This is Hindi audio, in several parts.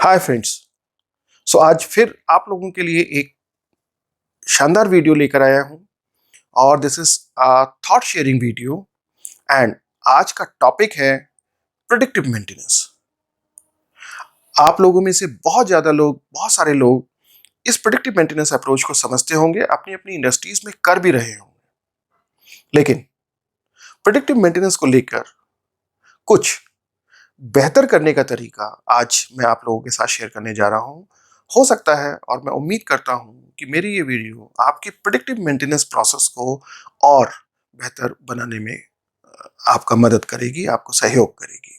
Hi friends. आज फिर आप लोगों के लिए एक शानदार वीडियो लेकर आया हूं और this is thought sharing video. And आज का टॉपिक है प्रिडिक्टिव मेंटेनेंस। आप लोगों में से बहुत सारे लोग इस प्रिडिक्टिव मेंटेनेंस अप्रोच को समझते होंगे, अपनी अपनी इंडस्ट्रीज में कर भी रहे होंगे। लेकिन प्रिडिक्टिव मेंटेनेंस को लेकर कुछ बेहतर करने का तरीका आज मैं आप लोगों के साथ शेयर करने जा रहा हूं। हो सकता है और मैं उम्मीद करता हूं कि मेरी ये वीडियो आपकी प्रिडिक्टिव मेंटेनेंस प्रोसेस को और बेहतर बनाने में आपका मदद करेगी, आपको सहयोग करेगी।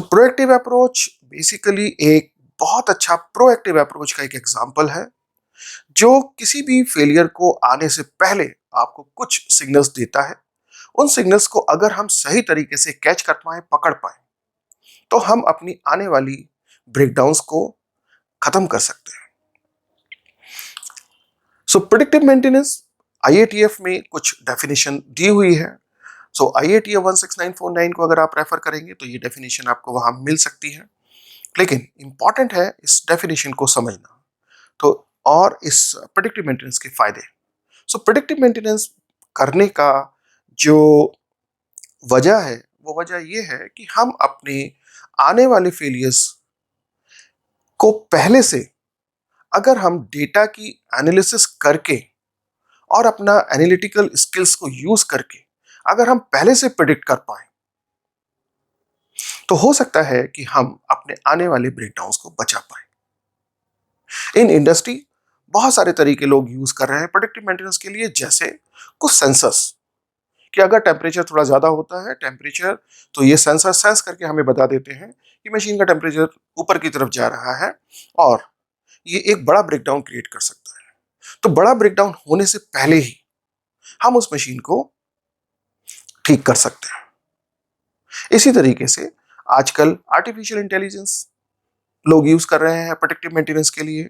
प्रोएक्टिव अप्रोच बेसिकली एक बहुत अच्छा प्रोएक्टिव अप्रोच का एक एग्जांपल है, जो किसी भी फेलियर को आने से पहले आपको कुछ सिग्नल्स देता है। उन सिग्नल्स को अगर हम सही तरीके से कैच कर पाए, पकड़ पाए, तो हम अपनी आने वाली ब्रेकडाउन्स को खत्म कर सकते हैं। प्रिडिक्टिव मेंटेनेंस आईएटीएफ में कुछ डेफिनेशन दी हुई है। आईएटीएफ 16949 को अगर आप रेफर करेंगे तो ये डेफिनेशन आपको वहां मिल सकती है। लेकिन इंपॉर्टेंट है इस डेफिनेशन को समझना, तो और इस प्रिडिक्टिव मेंटेनेंस के फायदे। प्रिडिक्टिव मेंटेनेंस करने का जो वजह है, वो वजह ये है कि हम अपने आने वाले फेलियर्स को पहले से, अगर हम डेटा की एनालिसिस करके और अपना एनालिटिकल स्किल्स को यूज करके अगर हम पहले से प्रेडिक्ट कर पाए, तो हो सकता है कि हम अपने आने वाले ब्रेकडाउन्स को बचा पाए। इन इंडस्ट्री बहुत सारे तरीके लोग यूज कर रहे हैं प्रेडिक्टिव मेंटेनेंस के लिए, जैसे कुछ सेंसर्स कि अगर टेम्परेचर थोड़ा ज्यादा होता है, टेम्परेचर, तो ये सेंसर सेंस करके हमें बता देते हैं कि मशीन का टेम्परेचर ऊपर की तरफ जा रहा है और ये एक बड़ा ब्रेकडाउन क्रिएट कर सकता है। तो बड़ा ब्रेकडाउन होने से पहले ही हम उस मशीन को ठीक कर सकते हैं। इसी तरीके से आजकल आर्टिफिशियल इंटेलिजेंस लोग यूज कर रहे हैं प्रेडिक्टिव मेंटेनेंस के लिए।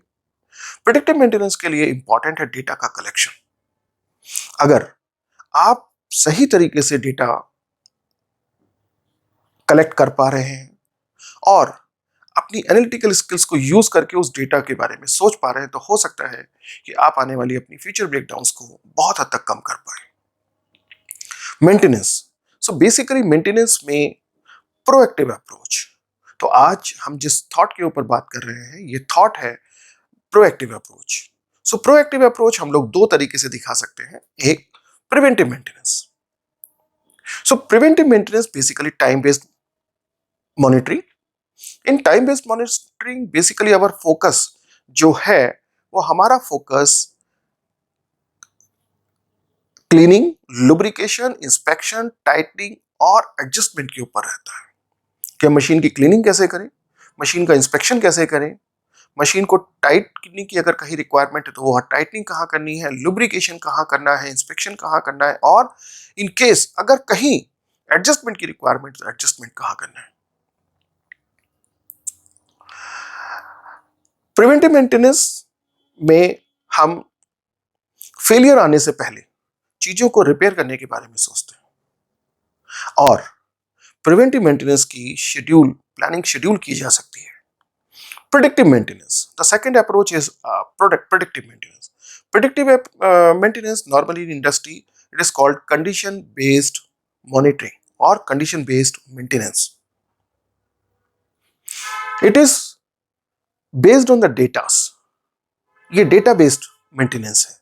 प्रेडिक्टिव मेंटेनेंस के लिए इंपॉर्टेंट है डेटा का कलेक्शन। अगर आप सही तरीके से डेटा कलेक्ट कर पा रहे हैं और अपनी एनालिटिकल स्किल्स को यूज करके उस डेटा के बारे में सोच पा रहे हैं, तो हो सकता है कि आप आने वाली अपनी फ्यूचर ब्रेकडाउन्स को बहुत हद तक कम कर पाए। मेंटेनेंस, बेसिकली मेंटेनेंस में प्रोएक्टिव अप्रोच। तो आज हम जिस थॉट के ऊपर बात कर रहे हैं, ये थॉट है प्रोएक्टिव अप्रोच। प्रोएक्टिव अप्रोच हम लोग दो तरीके से दिखा सकते हैं। एक, preventive maintenance. Preventive maintenance basically time based monitoring. In time based monitoring basically our focus जो है, वो हमारा focus cleaning, lubrication, inspection, tightening और एडजस्टमेंट के ऊपर रहता है। कि मशीन की क्लीनिंग कैसे करें, मशीन का इंस्पेक्शन कैसे करें, मशीन को टाइट करने की अगर कहीं रिक्वायरमेंट है तो वो टाइटनिंग कहाँ करनी है, लुब्रिकेशन कहाँ करना है, इंस्पेक्शन कहाँ करना है, और इन केस अगर कहीं एडजस्टमेंट की रिक्वायरमेंट तो एडजस्टमेंट कहाँ करना है। प्रिवेंटिव मेंटेनेंस में हम फेलियर आने से पहले चीजों को रिपेयर करने के बारे में सोचते हैं और प्रिवेंटिव मेंटेनेंस की प्लानिंग शेड्यूल की जा सकती है। Predictive maintenance. The second approach is predictive maintenance. Predictive maintenance, normally in industry, it is called condition-based monitoring or condition-based maintenance. It is based on the data. ये data based maintenance है।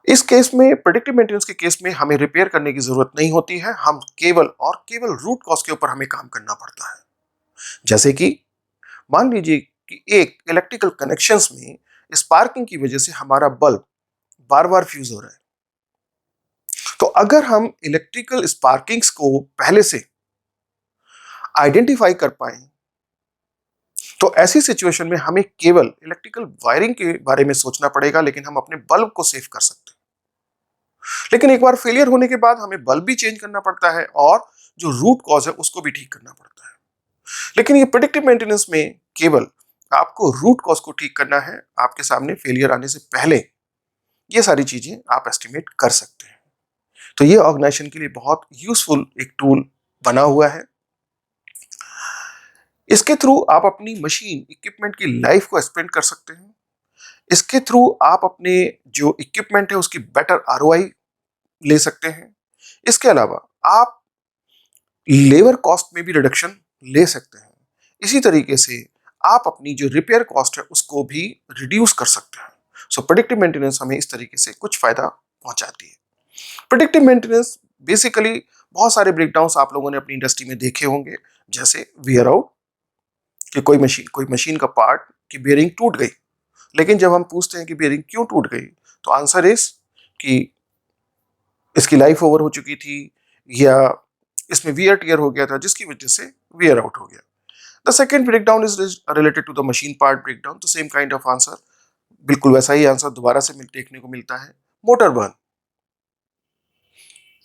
इस केस में, प्रेडिक्टिव मेंटेनेंस के केस में, हमें रिपेयर करने की जरूरत नहीं होती है। हम केवल रूट कॉज के ऊपर हमें काम करना पड़ता है। जैसे कि मान लीजिए कि एक इलेक्ट्रिकल कनेक्शंस में स्पार्किंग की वजह से हमारा बल्ब बार बार फ्यूज हो रहा है। तो अगर हम इलेक्ट्रिकल स्पार्किंग्स को पहले से आइडेंटिफाई कर पाए, तो ऐसी सिचुएशन में हमें केवल इलेक्ट्रिकल वायरिंग के बारे में सोचना पड़ेगा, लेकिन हम अपने बल्ब को सेव कर सकते हैं। लेकिन एक बार फेलियर होने के बाद हमें बल्ब भी चेंज करना पड़ता है और जो रूट कॉज है उसको भी ठीक करना पड़ता है। लेकिन ये प्रेडिक्टिव मेंटेनेंस में केवल आपको रूट कॉज को ठीक करना है। आपके सामने फेलियर आने से पहले ये सारी चीजें आप एस्टिमेट कर सकते हैं। तो ये ऑर्गेनाइजेशन के लिए बहुत यूजफुल एक टूल बना हुआ है। इसके थ्रू आप अपनी मशीन इक्विपमेंट की लाइफ को एक्सपेंड कर सकते हैं। इसके थ्रू आप अपने जो इक्विपमेंट है उसकी बेटर आरओआई ले सकते हैं। इसके अलावा आप लेबर कॉस्ट में भी रिडक्शन ले सकते हैं। इसी तरीके से आप अपनी जो रिपेयर कॉस्ट है उसको भी रिड्यूस कर सकते हैं। सो प्रेडिक्टिव मेंटेनेंस हमें इस तरीके से कुछ फायदा पहुंचाती है। प्रेडिक्टिव मेंटेनेंस बेसिकली बहुत सारे ब्रेकडाउन्स आप लोगों ने अपनी इंडस्ट्री में देखे होंगे, जैसे वियर आउट, कि कोई मशीन का पार्ट की बेयरिंग टूट गई, लेकिन जब हम पूछते हैं कि बेयरिंग क्यों टूट गई, तो आंसर इज कि इसकी लाइफ ओवर हो चुकी थी या इसमें वियर टियर हो गया था जिसकी वजह से वियर आउट हो गया। The second breakdown is related to the machine part breakdown, तो सेम काइंड ऑफ आंसर, बिल्कुल वैसा ही आंसर दोबारा से देखने को मिलता है। मोटर बर्न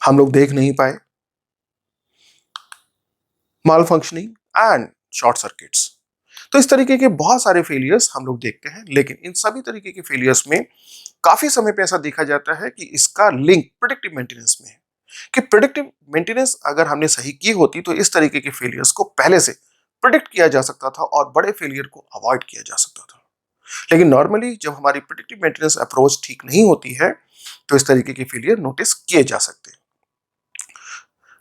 हम लोग देख नहीं पाए, माल फंक्शनिंग एंड शॉर्ट सर्किट्स। तो इस तरीके के बहुत सारे फेलियर्स हम लोग देखते हैं, लेकिन इन सभी तरीके के फेलियर्स में काफी समय पे ऐसा देखा जाता है कि इसका लिंक प्रेडिक्टिव मेंटेनेंस में है, कि प्रेडिक्टिव मेंटेनेंस अगर हमने सही की होती तो इस तरीके के फेलियर्स को पहले से प्रिडिक्ट किया जा सकता था और बड़े फेलियर को अवॉइड किया जा सकता था। लेकिन नॉर्मली जब हमारी प्रेडिक्टिव मेंटेनेंस अप्रोच ठीक नहीं होती है तो इस तरीके के फेलियर नोटिस किए जा सकते हैं।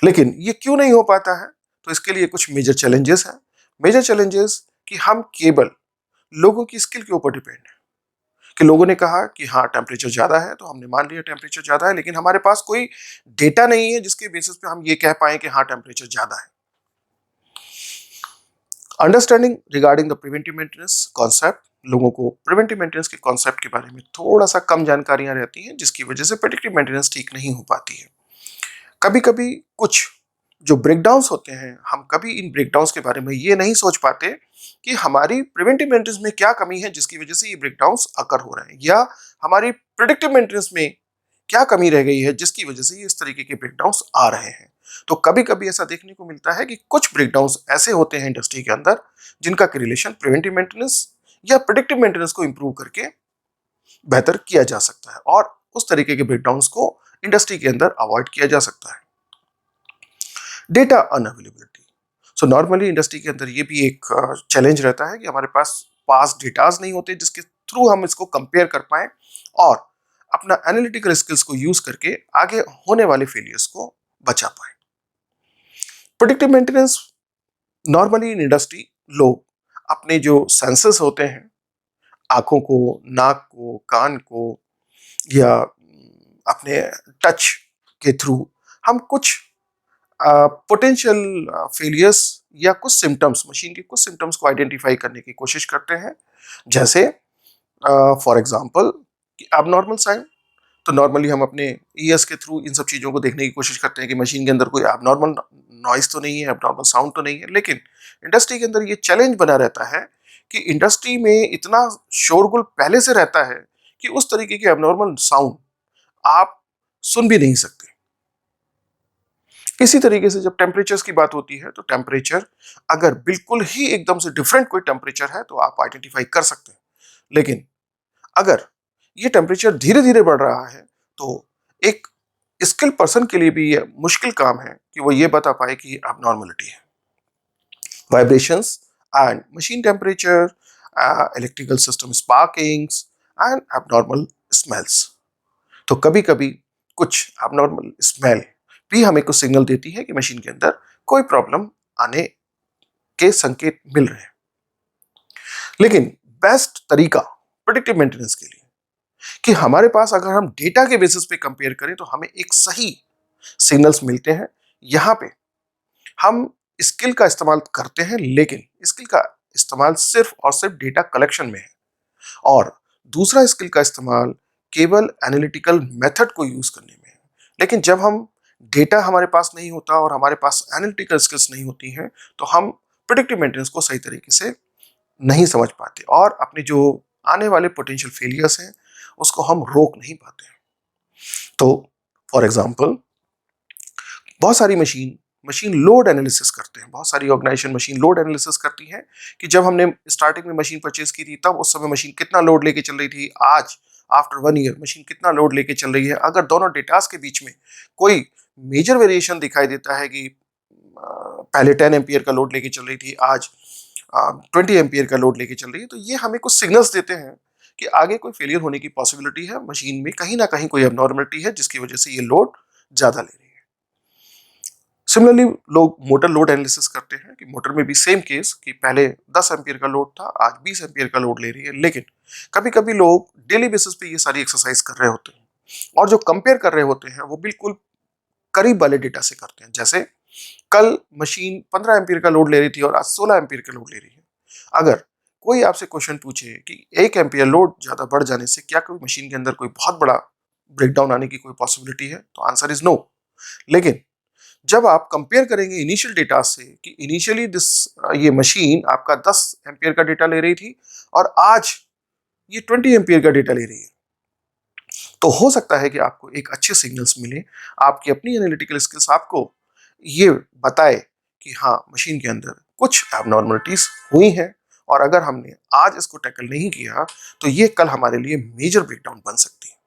लेकिन ये क्यों नहीं हो पाता है, तो इसके लिए कुछ मेजर चैलेंजेस हैं। मेजर चैलेंजेस कि हम केवल लोगों की स्किल के ऊपर डिपेंड है, कि लोगों ने कहा कि हाँ टेम्परेचर ज्यादा है तो हमने मान लिया टेम्परेचर ज्यादा है, लेकिन हमारे पास कोई डेटा नहीं है जिसके बेसिस पे हम ये कह पाए कि हाँ टेम्परेचर ज्यादा है। Understanding regarding the preventive maintenance concept, लोगों को प्रिवेंटिव मेंटेनेंस के कॉन्सेप्ट के बारे में थोड़ा सा कम जानकारियां रहती हैं, जिसकी वजह से प्रेडिक्टिव मेंटेनेंस ठीक नहीं हो पाती है। कभी कभी कुछ जो ब्रेकडाउन्स होते हैं, हम कभी इन ब्रेकडाउन्स के बारे में ये नहीं सोच पाते कि हमारी प्रिवेंटिव मेंटेनेंस में क्या कमी है जिसकी वजह से ये ब्रेकडाउन्स अकर हो रहे हैं, या हमारी प्रेडिक्टिव मेंटेनेंस में क्या कमी रह गई है जिसकी वजह से ये इस तरीके के ब्रेकडाउन्स आ रहे हैं। तो कभी कभी ऐसा देखने को मिलता है कि कुछ ब्रेकडाउन्स ऐसे होते हैं इंडस्ट्री के अंदर जिनका रिलेशन प्रिवेंटिव मेंटेनेंस या प्रेडिक्टिव मेंटेनेंस को इंप्रूव करके बेहतर किया जा सकता है, और उस तरीके के ब्रेकडाउन्स को इंडस्ट्री के अंदर अवॉइड किया जा सकता है। Data unavailability, so normally industry के अंदर ये भी एक चैलेंज रहता है कि हमारे पास पास डेटाज नहीं होते जिसके थ्रू हम इसको कंपेयर कर पाए और अपना एनालिटिकल स्किल्स को यूज करके आगे होने वाले फेलियर्स को बचा पाए। Predictive maintenance normally in industry लोग अपने जो सेंसेस होते हैं, आंखों को, नाक को, कान को, या अपने टच के थ्रू हम कुछ पोटेंशियल फेलियर्स या कुछ सिम्टम्स, मशीन के कुछ सिम्टम्स को आइडेंटिफाई करने की कोशिश करते हैं। जैसे फॉर एग्जांपल एबनॉर्मल साइन, तो नॉर्मली हम अपने ईयर्स के थ्रू इन सब चीज़ों को देखने की कोशिश करते हैं कि मशीन के अंदर कोई एबनॉर्मल नॉइस तो नहीं है, एबनॉर्मल साउंड तो नहीं है। लेकिन इंडस्ट्री के अंदर ये चैलेंज बना रहता है कि इंडस्ट्री में इतना शोरगुल पहले से रहता है कि उस तरीके के एबनॉर्मल साउंड आप सुन भी नहीं सकते। इसी तरीके से जब टेम्परेचर्स की बात होती है तो टेम्परेचर अगर बिल्कुल ही एकदम से डिफरेंट कोई टेम्परेचर है तो आप आइडेंटिफाई कर सकते हैं, लेकिन अगर ये टेम्परेचर धीरे धीरे बढ़ रहा है तो एक स्किल पर्सन के लिए भी ये मुश्किल काम है कि वो ये बता पाए कि ये abnormality है। Vibrations and machine temperature, electrical system sparkings and abnormal smells, तो कभी कभी कुछ abnormal स्मेल भी हमें कुछ सिग्नल देती है कि मशीन के अंदर कोई प्रॉब्लम आने के संकेत मिल रहे हैं। लेकिन बेस्ट तरीका प्रेडिक्टिव मेंटेनेंस के लिए कि हमारे पास अगर हम डेटा के बेसिस पे कंपेयर करें तो हमें एक सही सिग्नल्स मिलते हैं। यहाँ पे हम स्किल का इस्तेमाल करते हैं, लेकिन स्किल का इस्तेमाल सिर्फ और सिर्फ डेटा कलेक्शन में है, और दूसरा स्किल का इस्तेमाल केवल एनालिटिकल मेथड को यूज करने में है। लेकिन जब हम डेटा हमारे पास नहीं होता और हमारे पास एनालिटिकल स्किल्स नहीं होती हैं तो हम प्रेडिक्टिव मेंटेनेंस को सही तरीके से नहीं समझ पाते और अपने जो आने वाले पोटेंशियल फेलियर्स हैं उसको हम रोक नहीं पाते हैं। तो फॉर एग्जांपल बहुत सारी मशीन लोड एनालिसिस करते हैं, बहुत सारी ऑर्गेनाइजेशन मशीन लोड एनालिसिस करती हैं कि जब हमने स्टार्टिंग में मशीन परचेज की थी तब उस समय मशीन कितना लोड लेके चल रही थी, आज आफ्टर 1 ईयर मशीन कितना लोड लेके चल रही है। अगर दोनों डेटास के बीच में कोई मेजर वेरिएशन दिखाई देता है कि पहले 10 एम्पियर का लोड लेके चल रही थी, आज 20 एम्पियर का लोड लेके चल रही है, तो ये हमें कुछ सिग्नल्स देते हैं कि आगे कोई फेलियर होने की पॉसिबिलिटी है, मशीन में कहीं ना कहीं कोई एबनॉर्मलिटी है जिसकी वजह से ये लोड ज़्यादा ले रही है। सिमिलरली लोग मोटर लोड एनालिसिस करते हैं कि मोटर में भी सेम केस कि पहले 10 एम्पियर का लोड था, आज 20 एम्पियर का लोड ले रही है, लेकिन कभी कभी लोग डेली बेसिस पे ये सारी एक्सरसाइज कर रहे होते हैं और जो कंपेयर कर रहे होते हैं वो बिल्कुल करीब वाले डेटा से करते हैं। जैसे कल मशीन 15 एम्पियर का लोड ले रही थी और आज 16 एम्पियर का लोड ले रही है। अगर कोई आपसे क्वेश्चन पूछे कि 1 एम्पियर लोड ज्यादा बढ़ जाने से क्या कोई मशीन के अंदर कोई बहुत बड़ा ब्रेकडाउन आने की कोई पॉसिबिलिटी है, तो आंसर इज नो। लेकिन जब आप कंपेयर करेंगे इनिशियल डेटा से कि इनिशियली ये मशीन आपका 10 एम्पियर का डेटा ले रही थी और आज ये 20 एम्पियर का डेटा ले रही है, तो हो सकता है कि आपको एक अच्छे सिग्नल्स मिले, आपकी अपनी एनालिटिकल स्किल्स आपको ये बताए कि हाँ मशीन के अंदर कुछ एबनॉर्मलिटीज हुई हैं और अगर हमने आज इसको टैकल नहीं किया तो ये कल हमारे लिए मेजर ब्रेकडाउन बन सकती है।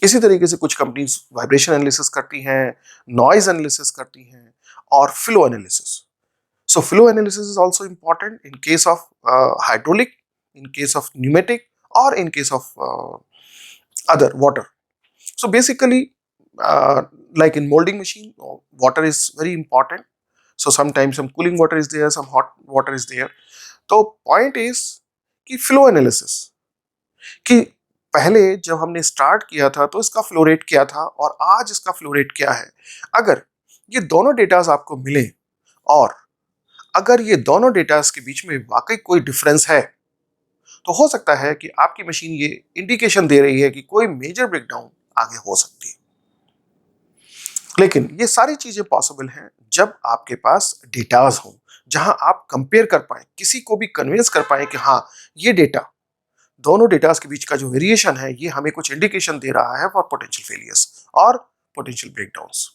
इसी तरीके से कुछ कंपनीज वाइब्रेशन एनालिसिस करती हैं, नॉइज एनालिसिस करती हैं और flow analysis. So flow analysis is also important in case of hydraulic, in case of pneumatic और in case of other water. So basically, like in molding machine, water is very important. So sometimes some cooling water is there, some hot water is there. तो point is कि flow analysis कि पहले जब हमने स्टार्ट किया था तो इसका फ्लो रेट क्या था और आज इसका फ्लो रेट क्या है। अगर ये दोनों डेटास आपको मिले और अगर ये दोनों डेटास के बीच में वाकई कोई डिफरेंस है, तो हो सकता है कि आपकी मशीन ये इंडिकेशन दे रही है कि कोई मेजर ब्रेकडाउन आगे हो सकती है। लेकिन ये सारी चीजें पॉसिबल हैं जब आपके पास डेटाज हो, जहां आप कंपेयर कर पाए, किसी को भी कन्विंस कर पाए कि हाँ ये डेटा, दोनों डेटास के बीच का जो वेरिएशन है ये हमें कुछ इंडिकेशन दे रहा है फॉर पोटेंशियल फेलियर्स और पोटेंशियल ब्रेकडाउन्स।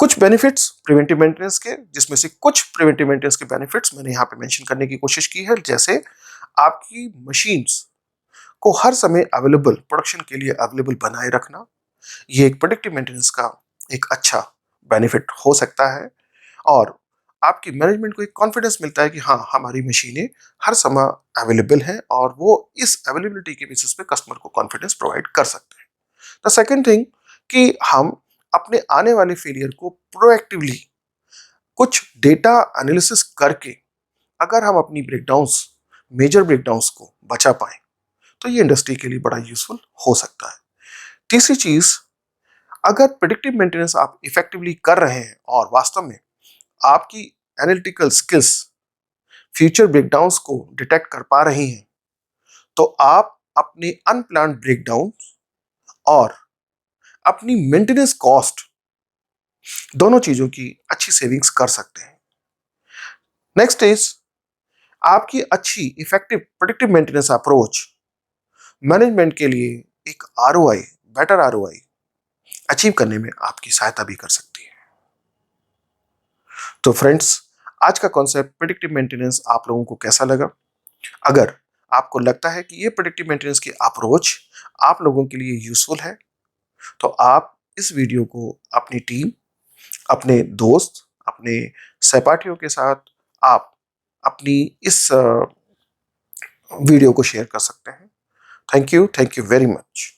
कुछ बेनिफिट्स प्रिवेंटिव मेंटेनेंस के, जिसमें से कुछ प्रिवेंटिव मेंटेनेंस के बेनिफिट्स मैंने यहाँ पे मेंशन करने की कोशिश की है। जैसे आपकी मशीन्स को हर समय अवेलेबल, प्रोडक्शन के लिए अवेलेबल बनाए रखना, ये एक प्रेडिक्टिव मेंटेनेंस का एक अच्छा बेनिफिट हो सकता है और आपकी मैनेजमेंट को एक कॉन्फिडेंस मिलता है कि हाँ हमारी मशीनें हर समय अवेलेबल हैं और वो इस अवेलेबिलिटी के बेसिस पे कस्टमर को कॉन्फिडेंस प्रोवाइड कर सकते हैं। द सेकेंड थिंग कि हम अपने आने वाले फेलियर को प्रोएक्टिवली कुछ डेटा एनालिसिस करके अगर हम अपनी ब्रेकडाउन्स, मेजर ब्रेकडाउन्स को बचा पाए तो ये इंडस्ट्री के लिए बड़ा यूजफुल हो सकता है। तीसरी चीज, अगर प्रेडिक्टिव मेंटेनेंस आप इफेक्टिवली कर रहे हैं और वास्तव में आपकी एनालिटिकल स्किल्स फ्यूचर ब्रेकडाउन्स को डिटेक्ट कर पा रही हैं, तो आप अपने अनप्लान्ड ब्रेकडाउन और अपनी मेंटेनेंस कॉस्ट, दोनों चीजों की अच्छी सेविंग्स कर सकते हैं। नेक्स्ट इज आपकी अच्छी effective predictive maintenance approach management के लिए एक आरओआई, बेटर आरओआई अचीव करने में आपकी सहायता भी कर सकती है। तो फ्रेंड्स, आज का कॉन्सेप्ट प्रेडिक्टिव मेंटेनेंस आप लोगों को कैसा लगा? अगर आपको लगता है कि ये प्रेडिक्टिव मेंटेनेंस की अप्रोच आप लोगों के लिए यूजफुल है, तो आप इस वीडियो को अपनी टीम, अपने दोस्त, अपने सहपाठियों के साथ आप अपनी इस वीडियो को शेयर कर सकते हैं। Thank you very much.